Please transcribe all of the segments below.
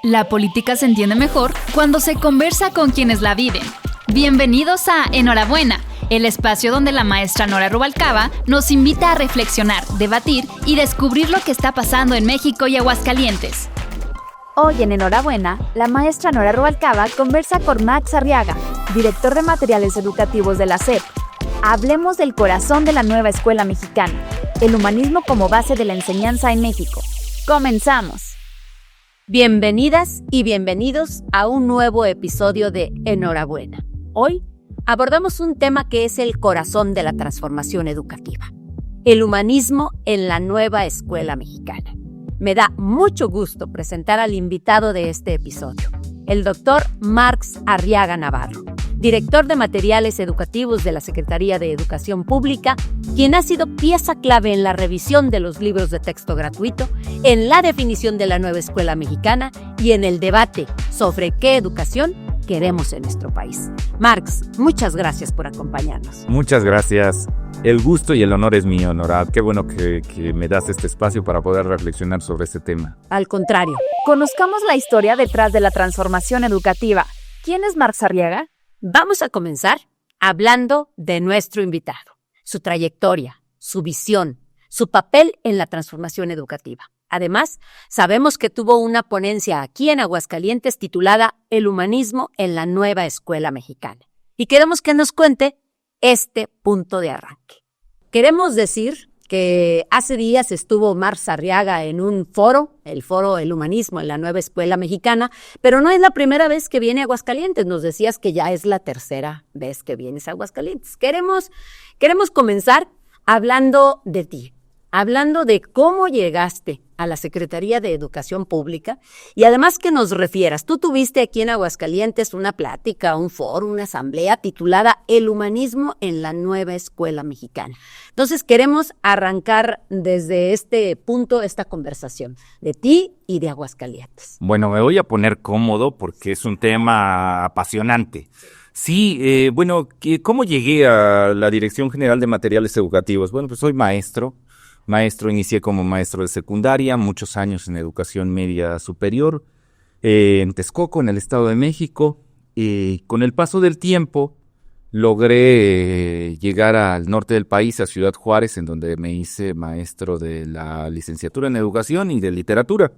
La política se entiende mejor cuando se conversa con quienes la viven. Bienvenidos a Enhorabuena, el espacio donde la maestra Nora Rubalcaba nos invita a reflexionar, debatir y descubrir lo que está pasando en México y Aguascalientes. Hoy en Enhorabuena, la maestra Nora Rubalcaba conversa con Max Arriaga, director de materiales educativos de la SEP. Hablemos del corazón de la nueva escuela mexicana, el humanismo como base de la enseñanza en México. ¡Comenzamos! Bienvenidas y bienvenidos a un nuevo episodio de Enhorabuena. Hoy abordamos un tema que es el corazón de la transformación educativa, el humanismo en la nueva escuela mexicana. Me da mucho gusto presentar al invitado de este episodio, el doctor Max Arriaga Navarro, director de materiales educativos de la Secretaría de Educación Pública, quien ha sido pieza clave en la revisión de los libros de texto gratuito, en la definición de la nueva escuela mexicana y en el debate sobre qué educación queremos en nuestro país. Marx, muchas gracias por acompañarnos. Muchas gracias. El gusto y el honor es mío, Nora. Qué bueno que me das este espacio para poder reflexionar sobre este tema. Al contrario. Conozcamos la historia detrás de la transformación educativa. ¿Quién es Max Arriaga? Vamos a comenzar hablando de nuestro invitado, su trayectoria, su visión, su papel en la transformación educativa. Además, sabemos que tuvo una ponencia aquí en Aguascalientes titulada El humanismo en la nueva escuela mexicana. Y queremos que nos cuente este punto de arranque. Queremos decir que hace días estuvo Max Arriaga en un foro, el foro El humanismo en la nueva escuela mexicana, pero no es la primera vez que viene a Aguascalientes. Nos decías que ya es la tercera vez que vienes a Aguascalientes. Queremos comenzar hablando de ti, hablando de cómo llegaste a la Secretaría de Educación Pública y además que nos refieras. Tú tuviste aquí en Aguascalientes una plática, un foro, una asamblea titulada El humanismo en la nueva escuela mexicana. Entonces queremos arrancar desde este punto esta conversación de ti y de Aguascalientes. Bueno, me voy a poner cómodo porque es un tema apasionante. Sí, ¿cómo llegué a la Dirección General de Materiales Educativos? Bueno, pues soy maestro, inicié como maestro de secundaria, muchos años en educación media superior, en Texcoco, en el Estado de México. Con el paso del tiempo logré llegar al norte del país, a Ciudad Juárez, en donde me hice maestro de la licenciatura en educación y de literatura.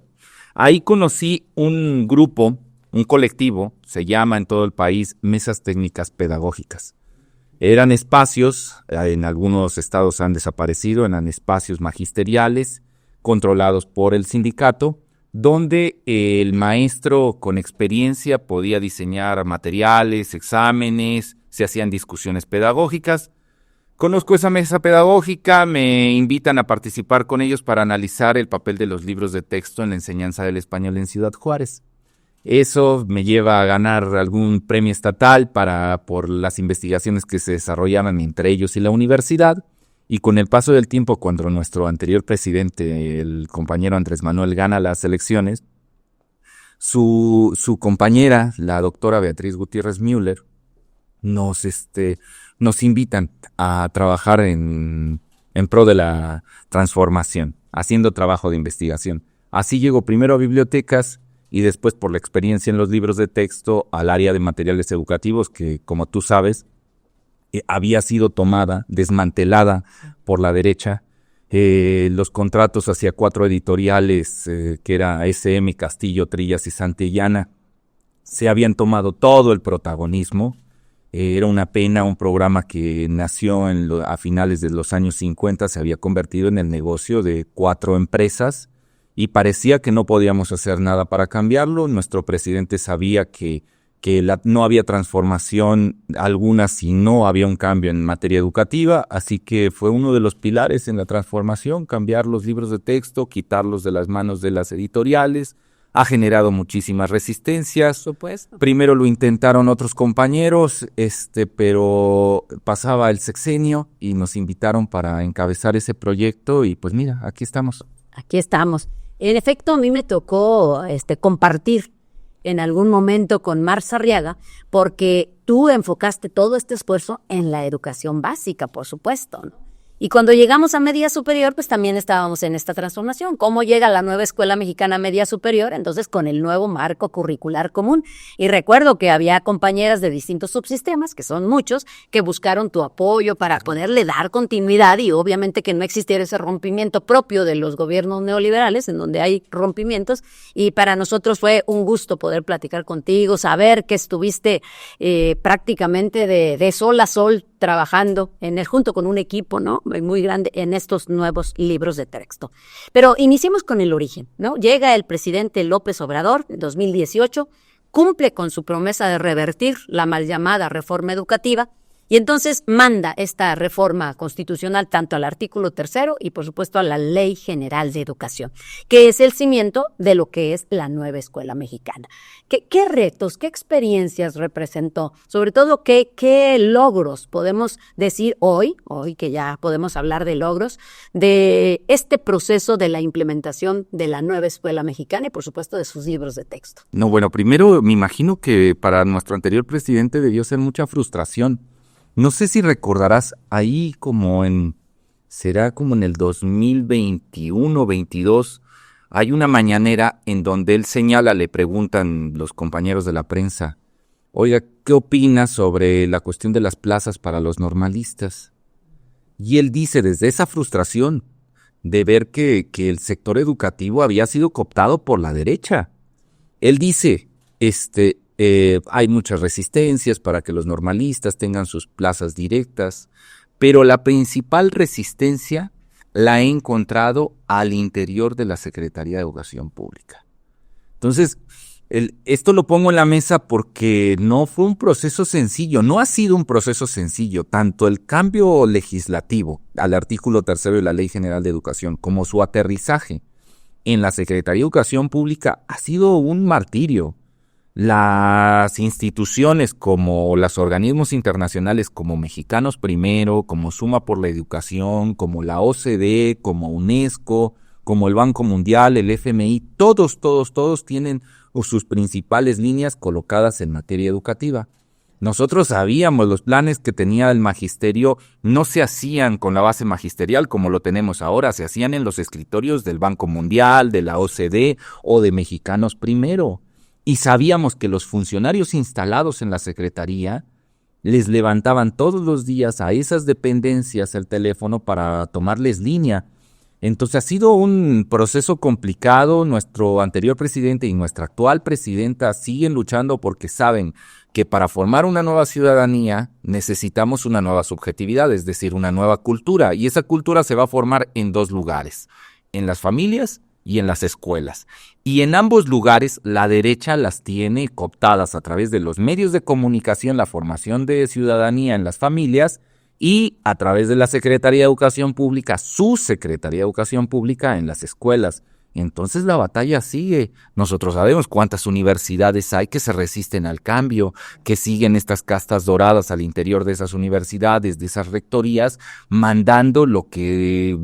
Ahí conocí un grupo, un colectivo, se llama en todo el país Mesas Técnicas Pedagógicas. Eran espacios, en algunos estados han desaparecido, eran espacios magisteriales controlados por el sindicato, donde el maestro con experiencia podía diseñar materiales, exámenes, se hacían discusiones pedagógicas. Conozco esa mesa pedagógica, me invitan a participar con ellos para analizar el papel de los libros de texto en la enseñanza del español en Ciudad Juárez. Eso me lleva a ganar algún premio estatal por las investigaciones que se desarrollaban entre ellos y la universidad. Y con el paso del tiempo, cuando nuestro anterior presidente, el compañero Andrés Manuel, gana las elecciones, su compañera, la doctora Beatriz Gutiérrez Müller, nos invitan a trabajar en pro de la transformación, haciendo trabajo de investigación. Así llego primero a bibliotecas, y después por la experiencia en los libros de texto al área de materiales educativos que, como tú sabes, había sido desmantelada por la derecha. Los contratos hacia 4 editoriales, que era SM, Castillo, Trillas y Santillana, se habían tomado todo el protagonismo. Era una pena, un programa que nació a finales de los años 50, se había convertido en el negocio de 4 empresas, y parecía que no podíamos hacer nada para cambiarlo. Nuestro presidente sabía que no había transformación alguna si no había un cambio en materia educativa, así que fue uno de los pilares en la transformación, cambiar los libros de texto, quitarlos de las manos de las editoriales. Ha generado muchísimas resistencias. Supuesto. Primero lo intentaron otros compañeros, pero pasaba el sexenio y nos invitaron para encabezar ese proyecto y pues mira, aquí estamos. Aquí estamos. En efecto, a mí me tocó compartir en algún momento con Max Arriaga, porque tú enfocaste todo este esfuerzo en la educación básica, por supuesto, ¿no? Y cuando llegamos a media superior, pues también estábamos en esta transformación. ¿Cómo llega la nueva Escuela Mexicana Media Superior? Entonces, con el nuevo marco curricular común. Y recuerdo que había compañeras de distintos subsistemas, que son muchos, que buscaron tu apoyo para poderle dar continuidad y obviamente que no existiera ese rompimiento propio de los gobiernos neoliberales, en donde hay rompimientos. Y para nosotros fue un gusto poder platicar contigo, saber que estuviste prácticamente de sol a sol trabajando junto con un equipo, ¿no?, muy grande en estos nuevos libros de texto. Pero iniciemos con el origen, ¿no? Llega el presidente López Obrador en 2018, cumple con su promesa de revertir la mal llamada reforma educativa y entonces manda esta reforma constitucional tanto al artículo 3 y por supuesto a la Ley General de Educación, que es el cimiento de lo que es la nueva escuela mexicana. ¿Qué retos, qué experiencias representó? Sobre todo, ¿qué logros podemos decir hoy que ya podemos hablar de logros, de este proceso de la implementación de la nueva escuela mexicana y por supuesto de sus libros de texto? No, bueno, primero me imagino que para nuestro anterior presidente debió ser mucha frustración. No sé si recordarás ahí será como en el 2021-22, hay una mañanera en donde él señala, le preguntan los compañeros de la prensa, oiga, ¿qué opina sobre la cuestión de las plazas para los normalistas? Y él dice, desde esa frustración de ver que el sector educativo había sido cooptado por la derecha, él dice, hay muchas resistencias para que los normalistas tengan sus plazas directas, pero la principal resistencia la he encontrado al interior de la Secretaría de Educación Pública. Entonces, esto lo pongo en la mesa porque no fue un proceso sencillo, no ha sido un proceso sencillo, tanto el cambio legislativo al artículo 3 de la Ley General de Educación como su aterrizaje en la Secretaría de Educación Pública ha sido un martirio. Las instituciones como los organismos internacionales como Mexicanos Primero, como Suma por la Educación, como la OCDE, como UNESCO, como el Banco Mundial, el FMI, todos tienen sus principales líneas colocadas en materia educativa. Nosotros sabíamos los planes que tenía el magisterio no se hacían con la base magisterial como lo tenemos ahora, se hacían en los escritorios del Banco Mundial, de la OCDE o de Mexicanos Primero. Y sabíamos que los funcionarios instalados en la Secretaría les levantaban todos los días a esas dependencias el teléfono para tomarles línea. Entonces ha sido un proceso complicado. Nuestro anterior presidente y nuestra actual presidenta siguen luchando porque saben que para formar una nueva ciudadanía necesitamos una nueva subjetividad, es decir, una nueva cultura. Y esa cultura se va a formar en dos lugares, en las familias y en las escuelas. Y en ambos lugares la derecha las tiene cooptadas a través de los medios de comunicación, la formación de ciudadanía en las familias y a través de la Secretaría de Educación Pública, su Secretaría de Educación Pública en las escuelas. Entonces la batalla sigue. Nosotros sabemos cuántas universidades hay que se resisten al cambio, que siguen estas castas doradas al interior de esas universidades, de esas rectorías, mandando lo que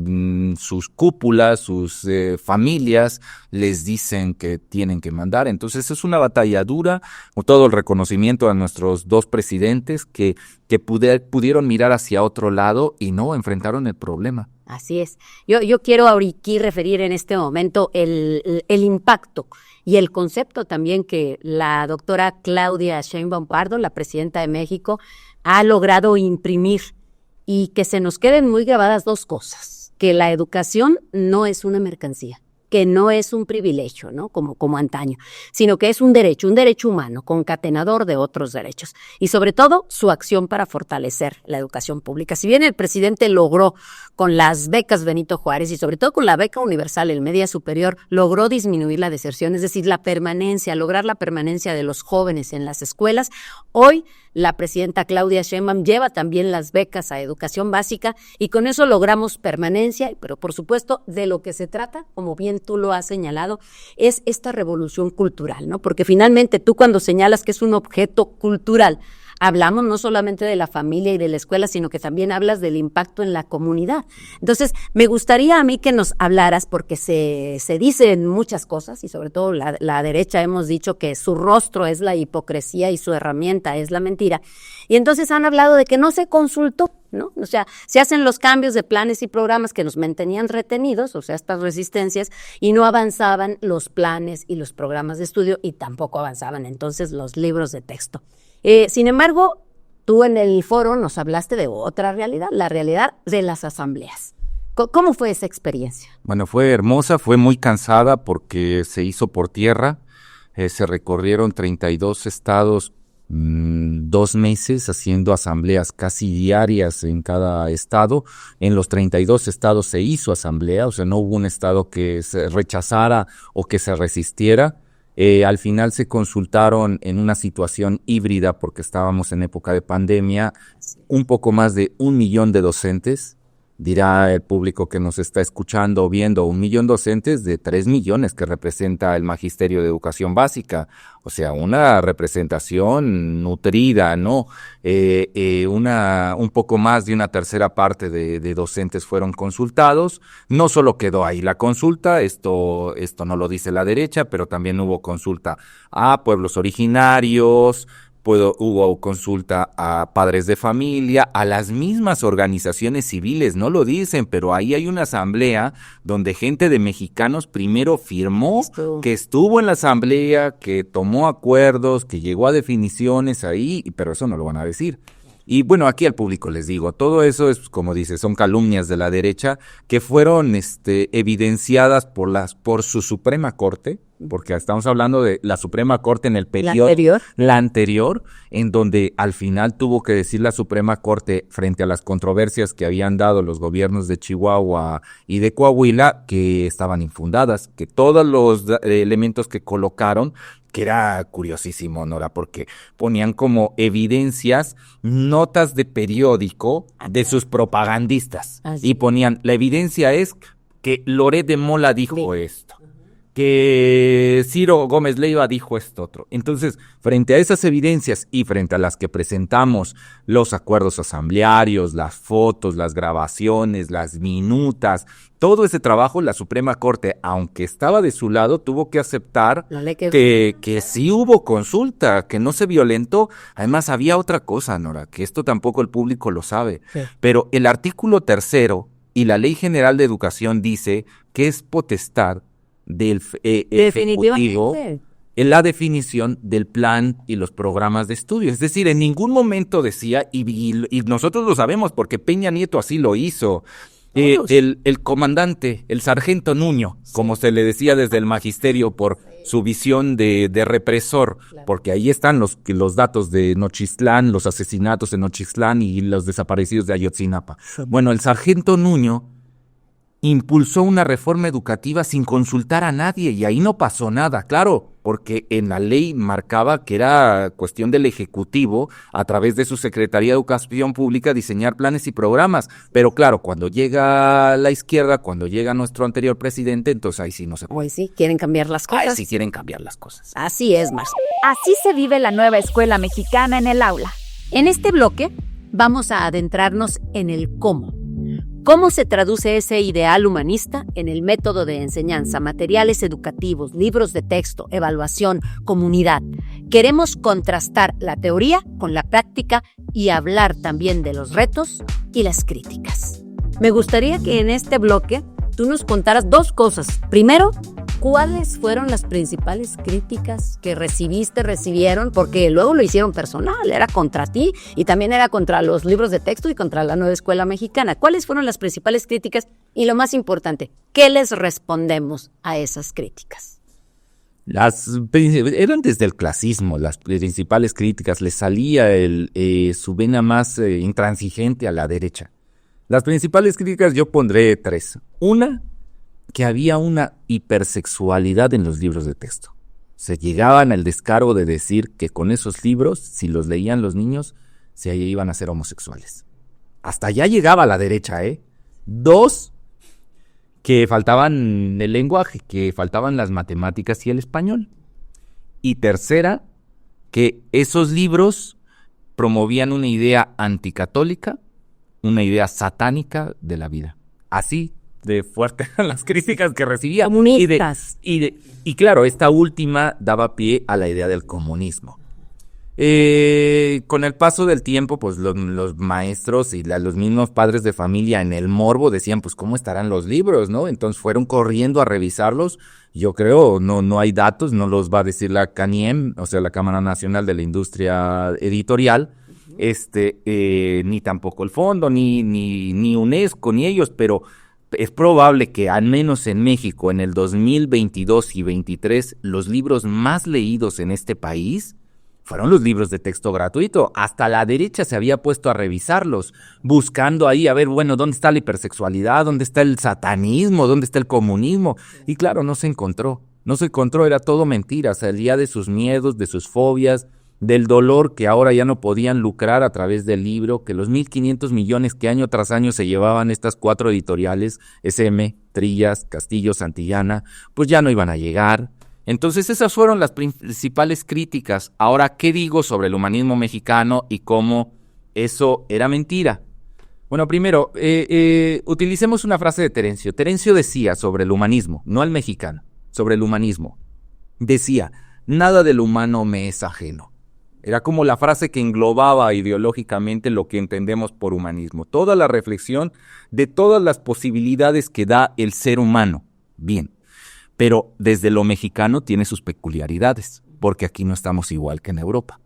sus cúpulas, sus familias les dicen que tienen que mandar. Entonces es una batalla dura, con todo el reconocimiento a nuestros dos presidentes que pudieron mirar hacia otro lado y no enfrentaron el problema. Así es. Yo quiero aquí referir en este momento el impacto y el concepto también que la doctora Claudia Sheinbaum Pardo, la presidenta de México, ha logrado imprimir y que se nos queden muy grabadas dos cosas, que la educación no es una mercancía, que no es un privilegio, ¿no? Como antaño, sino que es un derecho humano, concatenador de otros derechos. Y sobre todo, su acción para fortalecer la educación pública. Si bien el presidente logró con las becas Benito Juárez y sobre todo con la beca universal en media superior, logró disminuir la deserción, es decir, lograr la permanencia de los jóvenes en las escuelas, hoy la presidenta Claudia Sheinbaum lleva también las becas a educación básica y con eso logramos permanencia, pero por supuesto de lo que se trata, como bien tú lo has señalado, es esta revolución cultural, ¿no? Porque finalmente tú cuando señalas que es un objeto cultural, hablamos no solamente de la familia y de la escuela, sino que también hablas del impacto en la comunidad. Entonces, me gustaría a mí que nos hablaras, porque se dicen muchas cosas, y sobre todo la derecha hemos dicho que su rostro es la hipocresía y su herramienta es la mentira. Y entonces han hablado de que no se consultó ¿no? O sea, se hacen los cambios de planes y programas que nos mantenían retenidos, o sea, estas resistencias, y no avanzaban los planes y los programas de estudio y tampoco avanzaban entonces los libros de texto. Sin embargo, tú en el foro nos hablaste de otra realidad, la realidad de las asambleas. ¿Cómo fue esa experiencia? Bueno, fue hermosa, fue muy cansada porque se hizo por tierra, se recorrieron 32 estados, 2 meses haciendo asambleas casi diarias en cada estado. En los 32 estados se hizo asamblea, o sea, no hubo un estado que se rechazara o que se resistiera. Al final se consultaron en una situación híbrida porque estábamos en época de pandemia, un poco más de 1 millón de docentes. Dirá el público que nos está escuchando o viendo, 1 millón docentes de 3 millones que representa el Magisterio de Educación Básica. O sea, una representación nutrida, ¿no? Un poco más de una tercera parte de docentes fueron consultados. No solo quedó ahí la consulta, esto no lo dice la derecha, pero también hubo consulta a pueblos originarios, hubo consulta a padres de familia, a las mismas organizaciones civiles, no lo dicen, pero ahí hay una asamblea donde gente de Mexicanos primero firmó, que estuvo en la asamblea, que tomó acuerdos, que llegó a definiciones ahí, pero eso no lo van a decir. Y bueno, aquí al público les digo, todo eso es, como dice, son calumnias de la derecha que fueron evidenciadas por su Suprema Corte, porque estamos hablando de la Suprema Corte en el periodo, la anterior, en donde al final tuvo que decir la Suprema Corte frente a las controversias que habían dado los gobiernos de Chihuahua y de Coahuila, que estaban infundadas, que todos los elementos que colocaron, que era curiosísimo, Nora, porque ponían como evidencias notas de periódico de sus propagandistas. Y ponían, la evidencia es que Loret de Mola dijo esto, que Ciro Gómez Leiva dijo esto otro. Entonces, frente a esas evidencias y frente a las que presentamos los acuerdos asamblearios, las fotos, las grabaciones, las minutas, todo ese trabajo, la Suprema Corte, aunque estaba de su lado, tuvo que aceptar que sí hubo consulta, que no se violentó. Además, había otra cosa, Nora, que esto tampoco el público lo sabe, pero el artículo 3º y la Ley General de Educación dice que es potestad del Ejecutivo en la definición del plan y los programas de estudio. Es decir, en ningún momento decía, y nosotros lo sabemos porque Peña Nieto así lo hizo, el comandante, el sargento Nuño, como se le decía desde el magisterio por su visión de represor, porque ahí están los datos de Nochistlán, los asesinatos en Nochistlán y los desaparecidos de Ayotzinapa. Bueno, el sargento Nuño impulsó una reforma educativa sin consultar a nadie y ahí no pasó nada, claro, porque en la ley marcaba que era cuestión del Ejecutivo a través de su Secretaría de Educación Pública diseñar planes y programas, pero claro, cuando llega la izquierda, cuando llega nuestro anterior presidente, entonces ahí sí no se puede. Hoy sí, quieren cambiar las cosas. Ahí sí quieren cambiar las cosas. Así es, Marcia. Así se vive la nueva escuela mexicana en el aula. En este bloque vamos a adentrarnos en el cómo. ¿Cómo se traduce ese ideal humanista en el método de enseñanza, materiales educativos, libros de texto, evaluación, comunidad? Queremos contrastar la teoría con la práctica y hablar también de los retos y las críticas. Me gustaría que en este bloque tú nos contaras 2 cosas. Primero, ¿cuáles fueron las principales críticas que recibieron? Porque luego lo hicieron personal, era contra ti y también era contra los libros de texto y contra la nueva escuela mexicana. ¿Cuáles fueron las principales críticas? Y lo más importante, ¿qué les respondemos a esas críticas? Eran desde el clasismo, las principales críticas, les salía su vena más intransigente a la derecha. Las principales críticas yo pondré 3. Una, que había una hipersexualidad en los libros de texto. Se llegaban al descaro de decir que con esos libros, si los leían los niños, se iban a ser homosexuales. Hasta allá llegaba la derecha, 2, que faltaban el lenguaje, que faltaban las matemáticas y el español. Y tercera, que esos libros promovían una idea anticatólica, una idea satánica de la vida. Así de fuerte las críticas que recibía. Comunistas. Y claro, esta última daba pie a la idea del comunismo. Con el paso del tiempo, pues los maestros y los mismos padres de familia en el morbo decían, pues ¿cómo estarán los libros, no? Entonces fueron corriendo a revisarlos. Yo creo, no hay datos, no los va a decir la CANIEM, o sea, la Cámara Nacional de la Industria Editorial, ni tampoco el fondo, ni UNESCO, ni ellos, pero es probable que al menos en México, en el 2022 y 2023, los libros más leídos en este país fueron los libros de texto gratuito. Hasta la derecha se había puesto a revisarlos, buscando ahí, a ver, bueno, ¿dónde está la hipersexualidad? ¿Dónde está el satanismo? ¿Dónde está el comunismo? Y claro, no se encontró, era todo mentira, salía de sus miedos, de sus fobias, del dolor que ahora ya no podían lucrar a través del libro, que los 1.500 millones que año tras año se llevaban estas 4 editoriales, SM, Trillas, Castillo, Santillana, pues ya no iban a llegar. Entonces esas fueron las principales críticas. Ahora, ¿qué digo sobre el humanismo mexicano y cómo eso era mentira? Bueno, primero, utilicemos una frase de Terencio. Terencio decía sobre el humanismo, no el mexicano, sobre el humanismo. Decía, nada del humano me es ajeno. Era como la frase que englobaba ideológicamente lo que entendemos por humanismo. Toda la reflexión de todas las posibilidades que da el ser humano. Bien. Pero desde lo mexicano tiene sus peculiaridades, porque aquí no estamos igual que en Europa.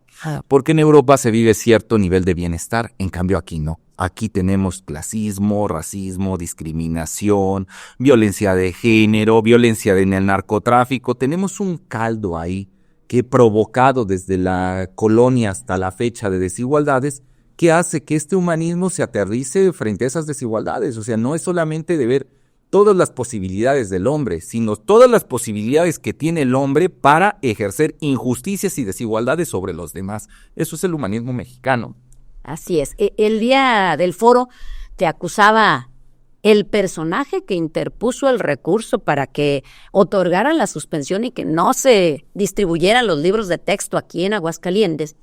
Porque en Europa se vive cierto nivel de bienestar, en cambio aquí no. Aquí tenemos clasismo, racismo, discriminación, violencia de género, violencia en el narcotráfico. Tenemos un caldo ahí que provocado desde la colonia hasta la fecha de desigualdades, que hace que este humanismo se aterrice frente a esas desigualdades. O sea, no es solamente de ver todas las posibilidades del hombre, sino todas las posibilidades que tiene el hombre para ejercer injusticias y desigualdades sobre los demás. Eso es el humanismo mexicano. Así es. El día del foro te acusaba el personaje que interpuso el recurso para que otorgaran la suspensión y que no se distribuyeran los libros de texto aquí en Aguascalientes.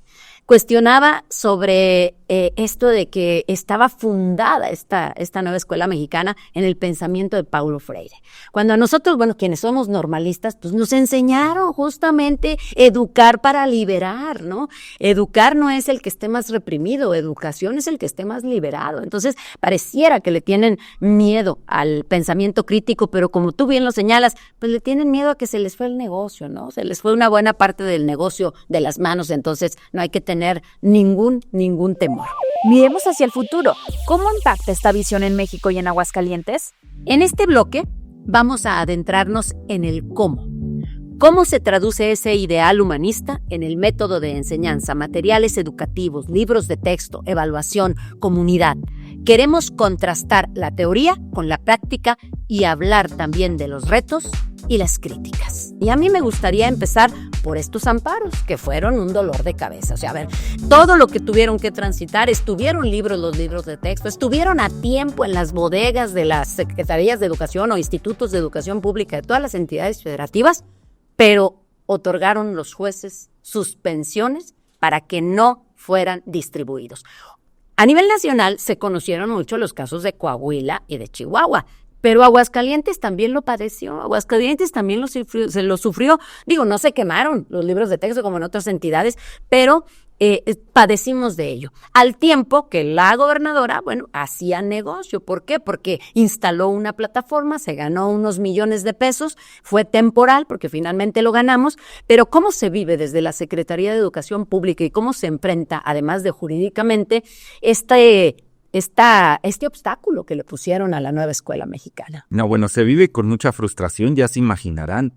Cuestionaba sobre esto de que estaba fundada esta nueva escuela mexicana en el pensamiento de Paulo Freire. Cuando a nosotros, bueno, quienes somos normalistas, pues nos enseñaron justamente educar para liberar, ¿no? Educar no es el que esté más reprimido, educación es el que esté más liberado. Entonces, pareciera que le tienen miedo al pensamiento crítico, pero como tú bien lo señalas, pues le tienen miedo a que se les fue el negocio, ¿no? Se les fue una buena parte del negocio de las manos, entonces no hay que tener ningún temor. Miremos hacia el futuro. ¿Cómo impacta esta visión en México y en Aguascalientes? En este bloque vamos a adentrarnos en el cómo. ¿Cómo se traduce ese ideal humanista en el método de enseñanza, materiales educativos, libros de texto, evaluación, comunidad? Queremos contrastar la teoría con la práctica y hablar también de los retos y las críticas. Y a mí me gustaría empezar por estos amparos, que fueron un dolor de cabeza. O sea, a ver, todo lo que tuvieron que transitar, estuvieron libros, los libros de texto, estuvieron a tiempo en las bodegas de las secretarías de educación o institutos de educación pública de todas las entidades federativas, pero otorgaron los jueces suspensiones para que no fueran distribuidos. A nivel nacional se conocieron mucho los casos de Coahuila y de Chihuahua, pero Aguascalientes también lo padeció, Aguascalientes también se lo sufrió. Digo, no se quemaron los libros de texto como en otras entidades, pero padecimos de ello. Al tiempo que la gobernadora, bueno, hacía negocio. ¿Por qué? Porque instaló una plataforma, se ganó unos millones de pesos, fue temporal porque finalmente lo ganamos, pero ¿cómo se vive desde la Secretaría de Educación Pública y cómo se enfrenta, además de jurídicamente, este obstáculo que le pusieron a la nueva escuela mexicana? No, bueno, se vive con mucha frustración, ya se imaginarán.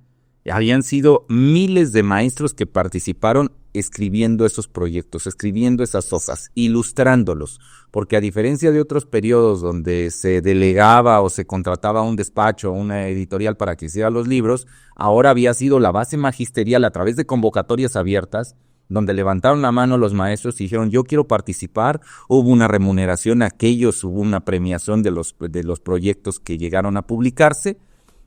Habían sido miles de maestros que participaron escribiendo esos proyectos, escribiendo esas hojas, ilustrándolos, porque a diferencia de otros periodos donde se delegaba o se contrataba un despacho, una editorial para que hiciera los libros, ahora había sido la base magisterial a través de convocatorias abiertas, donde levantaron la mano los maestros y dijeron, yo quiero participar, hubo una remuneración a aquellos, hubo una premiación de los proyectos que llegaron a publicarse.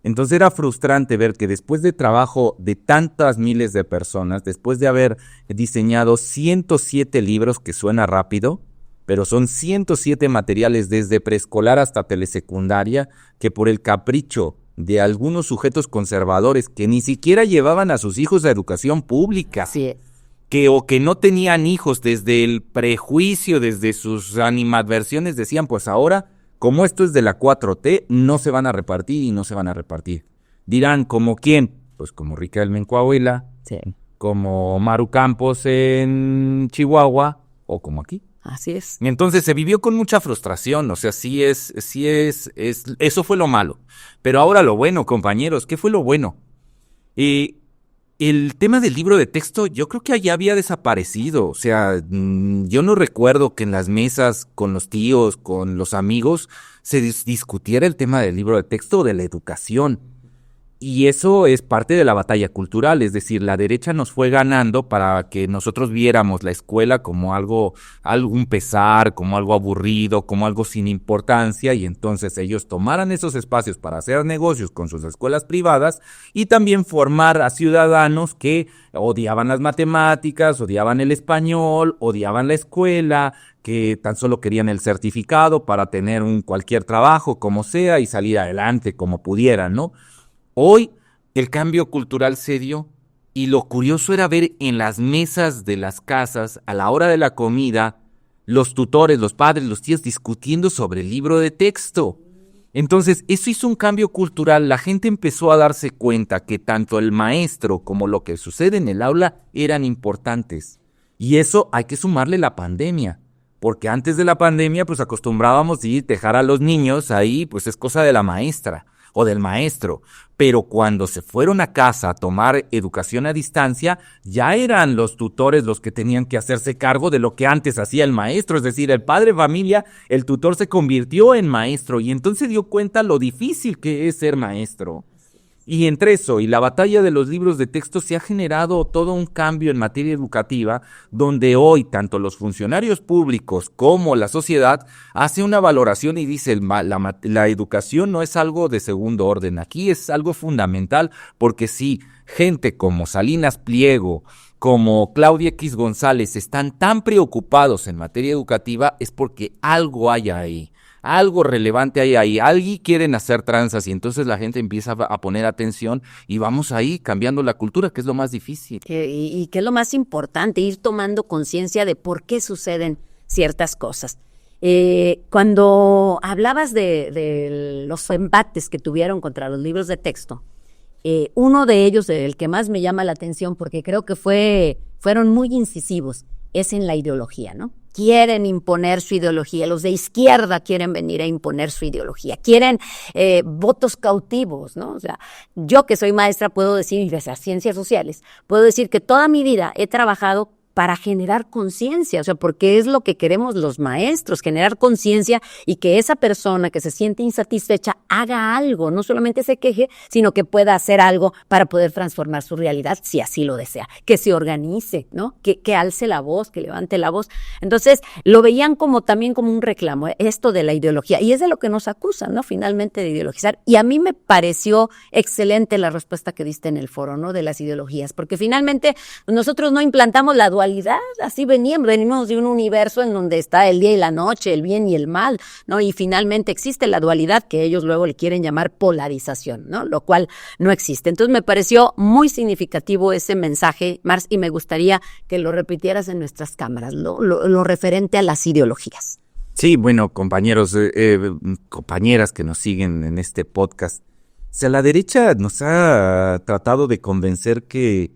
Entonces era frustrante ver que después de trabajo de tantas miles de personas, después de haber diseñado 107 libros, que suena rápido, pero son 107 materiales desde preescolar hasta telesecundaria, que por el capricho de algunos sujetos conservadores que ni siquiera llevaban a sus hijos a educación pública, Así es, que no tenían hijos desde el prejuicio, desde sus animadversiones, decían, pues ahora, como esto es de la 4T, no se van a repartir y no se van a repartir. Dirán, ¿como quién? Pues como Riquelme en Coahuila, Sí. como Maru Campos en Chihuahua, o como aquí. Así es. Entonces se vivió con mucha frustración, o sea, eso fue lo malo. Pero ahora lo bueno, compañeros, ¿qué fue lo bueno? El tema del libro de texto yo creo que ya había desaparecido, o sea, yo no recuerdo que en las mesas con los tíos, con los amigos, se discutiera el tema del libro de texto o de la educación. Y eso es parte de la batalla cultural, es decir, la derecha nos fue ganando para que nosotros viéramos la escuela como un pesar, como algo aburrido, como algo sin importancia, y entonces ellos tomaran esos espacios para hacer negocios con sus escuelas privadas y también formar a ciudadanos que odiaban las matemáticas, odiaban el español, odiaban la escuela, que tan solo querían el certificado para tener cualquier trabajo, como sea, y salir adelante como pudieran, ¿no? Hoy el cambio cultural se dio y lo curioso era ver en las mesas de las casas, a la hora de la comida, los tutores, los padres, los tíos discutiendo sobre el libro de texto. Entonces, eso hizo un cambio cultural. La gente empezó a darse cuenta que tanto el maestro como lo que sucede en el aula eran importantes. Y eso hay que sumarle la pandemia. Porque antes de la pandemia, pues acostumbrábamos a dejar a los niños ahí, pues es cosa de la maestra o del maestro, pero cuando se fueron a casa a tomar educación a distancia, ya eran los tutores los que tenían que hacerse cargo de lo que antes hacía el maestro, es decir, el padre de familia, el tutor se convirtió en maestro y entonces dio cuenta lo difícil que es ser maestro. Y entre eso y la batalla de los libros de texto se ha generado todo un cambio en materia educativa, donde hoy tanto los funcionarios públicos como la sociedad hace una valoración y dice la educación no es algo de segundo orden, aquí es algo fundamental, porque si gente como Salinas Pliego, como Claudia X González están tan preocupados en materia educativa es porque algo hay ahí. Algo relevante hay ahí, alguien quieren hacer tranzas y entonces la gente empieza a poner atención y vamos ahí cambiando la cultura, que es lo más difícil. Y que es lo más importante, ir tomando conciencia de por qué suceden ciertas cosas. Cuando hablabas de los embates que tuvieron contra los libros de texto, uno de ellos, el que más me llama la atención porque creo que fueron muy incisivos, es en la ideología, ¿no? Quieren imponer su ideología, los de izquierda quieren venir a imponer su ideología, quieren votos cautivos, ¿no? O sea, yo que soy maestra puedo decir, y de esas ciencias sociales, puedo decir que toda mi vida he trabajado para generar conciencia, o sea, porque es lo que queremos los maestros, generar conciencia y que esa persona que se siente insatisfecha haga algo, no solamente se queje, sino que pueda hacer algo para poder transformar su realidad si así lo desea, que se organice, ¿no? Que alce la voz, que levante la voz. Entonces, lo veían también como un reclamo, esto de la ideología, y es de lo que nos acusan, ¿no? Finalmente de ideologizar, y a mí me pareció excelente la respuesta que diste en el foro, ¿no? De las ideologías, porque finalmente nosotros no implantamos la dualidad, así venimos de un universo en donde está el día y la noche, el bien y el mal, ¿no? Y finalmente existe la dualidad que ellos luego le quieren llamar polarización, ¿no? Lo cual no existe. Entonces me pareció muy significativo ese mensaje, Mars, y me gustaría que lo repitieras en nuestras cámaras, lo referente a las ideologías. Sí, bueno, compañeros, compañeras que nos siguen en este podcast, o sea, la derecha nos ha tratado de convencer que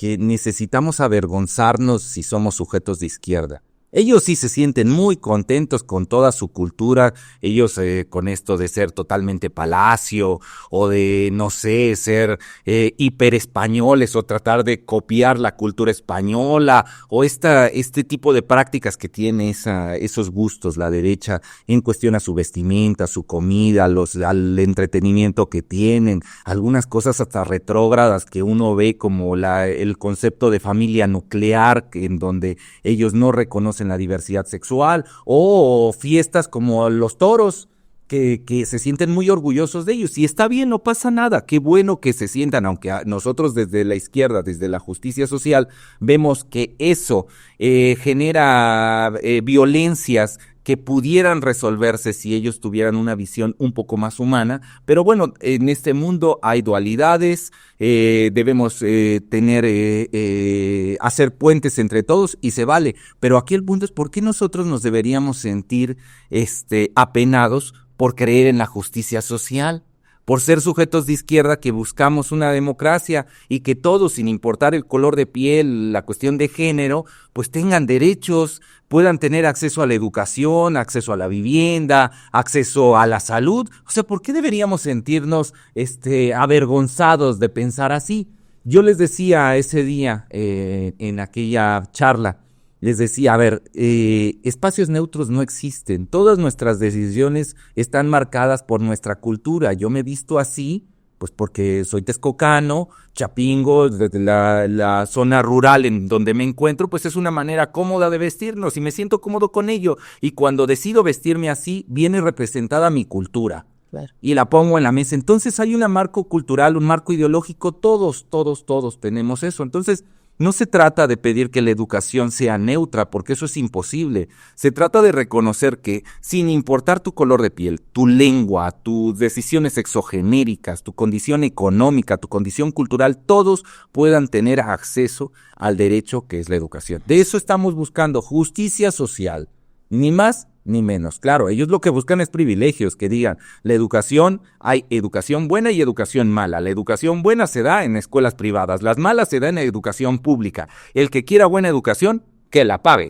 necesitamos avergonzarnos si somos sujetos de izquierda. Ellos sí se sienten muy contentos con toda su cultura, ellos con esto de ser totalmente palacio o de, no sé, ser hiperespañoles o tratar de copiar la cultura española o este tipo de prácticas que tiene esos gustos la derecha en cuestión a su vestimenta, su comida, al entretenimiento que tienen, algunas cosas hasta retrógradas que uno ve como el concepto de familia nuclear en donde ellos no reconocen la diversidad sexual o fiestas como los toros que se sienten muy orgullosos de ellos y está bien, no pasa nada, qué bueno que se sientan, aunque nosotros desde la izquierda, desde la justicia social vemos que eso genera violencias que pudieran resolverse si ellos tuvieran una visión un poco más humana. Pero bueno, en este mundo hay dualidades, debemos hacer puentes entre todos y se vale. Pero aquí el punto es por qué nosotros nos deberíamos sentir apenados por creer en la justicia social, por ser sujetos de izquierda que buscamos una democracia y que todos, sin importar el color de piel, la cuestión de género, pues tengan derechos, puedan tener acceso a la educación, acceso a la vivienda, acceso a la salud. O sea, ¿por qué deberíamos sentirnos avergonzados de pensar así? Yo les decía ese día en aquella charla, les decía, a ver, espacios neutros no existen. Todas nuestras decisiones están marcadas por nuestra cultura. Yo me he visto así, pues porque soy texcocano, chapingo, desde la zona rural en donde me encuentro, pues es una manera cómoda de vestirnos y me siento cómodo con ello. Y cuando decido vestirme así, viene representada mi cultura. Claro. Y la pongo en la mesa. Entonces hay un marco cultural, un marco ideológico, todos tenemos eso. Entonces, no se trata de pedir que la educación sea neutra, porque eso es imposible. Se trata de reconocer que, sin importar tu color de piel, tu lengua, tus decisiones exogenéricas, tu condición económica, tu condición cultural, todos puedan tener acceso al derecho que es la educación. De eso estamos buscando, justicia social, ni más ni menos. Claro, ellos lo que buscan es privilegios, que digan, la educación, hay educación buena y educación mala. La educación buena se da en escuelas privadas, las malas se dan en educación pública. El que quiera buena educación, que la pague.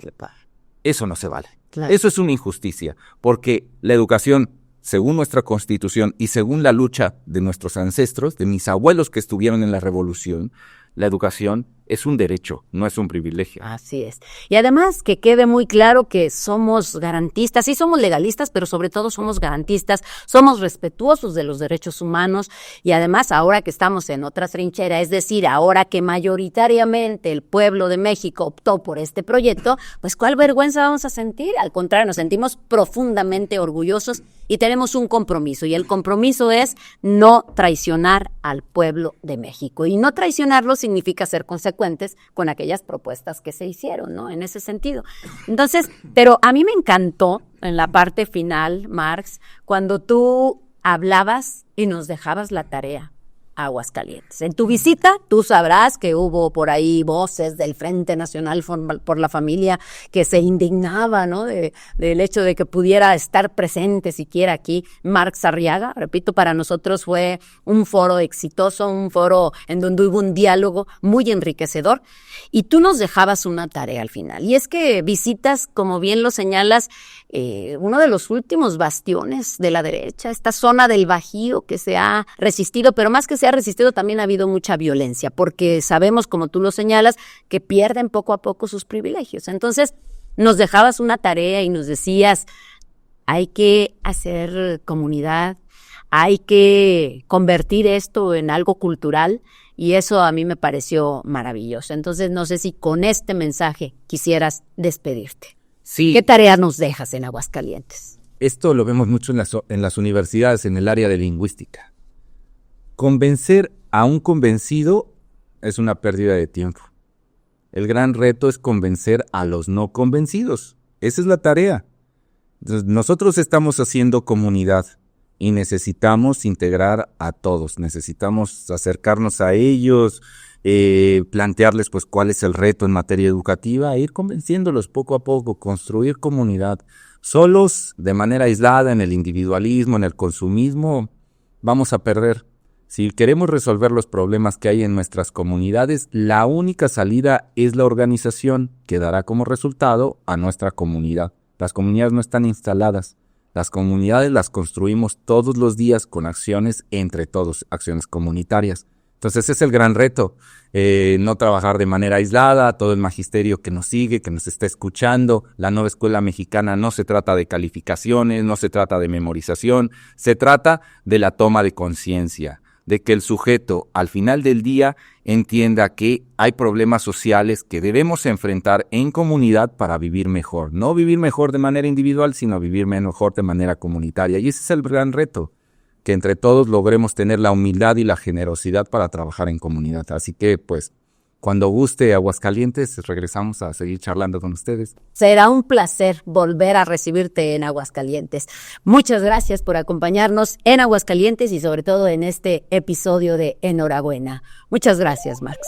Eso no se vale. Claro. Eso es una injusticia, porque la educación, según nuestra Constitución y según la lucha de nuestros ancestros, de mis abuelos que estuvieron en la Revolución, la educación es un derecho, no es un privilegio. Así es. Y además que quede muy claro que somos garantistas, sí somos legalistas, pero sobre todo somos garantistas, somos respetuosos de los derechos humanos y además ahora que estamos en otra trinchera, es decir, ahora que mayoritariamente el pueblo de México optó por este proyecto, pues ¿cuál vergüenza vamos a sentir? Al contrario, nos sentimos profundamente orgullosos y tenemos un compromiso y el compromiso es no traicionar al pueblo de México y no traicionarlo significa ser consecuentes con aquellas propuestas que se hicieron, ¿no? En ese sentido. Entonces, pero a mí me encantó en la parte final, Marx, cuando tú hablabas y nos dejabas la tarea a Aguascalientes. En tu visita, tú sabrás que hubo por ahí voces del Frente Nacional por la Familia que se indignaba, ¿no? Del hecho de que pudiera estar presente siquiera aquí Marx Arriaga. Repito, para nosotros fue un foro exitoso, un foro en donde hubo un diálogo muy enriquecedor y tú nos dejabas una tarea al final. Y es que visitas, como bien lo señalas, uno de los últimos bastiones de la derecha, esta zona del Bajío que se ha resistido, pero más que se ha resistido también ha habido mucha violencia, porque sabemos, como tú lo señalas, que pierden poco a poco sus privilegios. Entonces, nos dejabas una tarea y nos decías, hay que hacer comunidad, hay que convertir esto en algo cultural, y eso a mí me pareció maravilloso. Entonces, no sé si con este mensaje quisieras despedirte. Sí. ¿Qué tarea nos dejas en Aguascalientes? Esto lo vemos mucho en las universidades, en el área de lingüística. Convencer a un convencido es una pérdida de tiempo. El gran reto es convencer a los no convencidos. Esa es la tarea. Entonces, nosotros estamos haciendo comunidad y necesitamos integrar a todos. Necesitamos acercarnos a ellos, plantearles pues cuál es el reto en materia educativa e ir convenciéndolos poco a poco, construir comunidad. Solos, de manera aislada, en el individualismo, en el consumismo, vamos a perder. Si queremos resolver los problemas que hay en nuestras comunidades, la única salida es la organización que dará como resultado a nuestra comunidad. Las comunidades no están instaladas. Las comunidades las construimos todos los días con acciones entre todos, acciones comunitarias. Entonces ese es el gran reto, no trabajar de manera aislada, todo el magisterio que nos sigue, que nos está escuchando. La nueva escuela mexicana no se trata de calificaciones, no se trata de memorización, se trata de la toma de conciencia, de que el sujeto al final del día entienda que hay problemas sociales que debemos enfrentar en comunidad para vivir mejor. No vivir mejor de manera individual, sino vivir mejor de manera comunitaria. Y ese es el gran reto, que entre todos logremos tener la humildad y la generosidad para trabajar en comunidad. Así que, pues, Cuando guste Aguascalientes, regresamos a seguir charlando con ustedes. Será un placer volver a recibirte en Aguascalientes. Muchas gracias por acompañarnos en Aguascalientes y sobre todo en este episodio de Enhorabuena. Muchas gracias, Marx.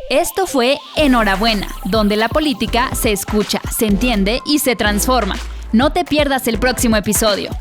Esto fue Enhorabuena, donde la política se escucha, se entiende y se transforma. No te pierdas el próximo episodio.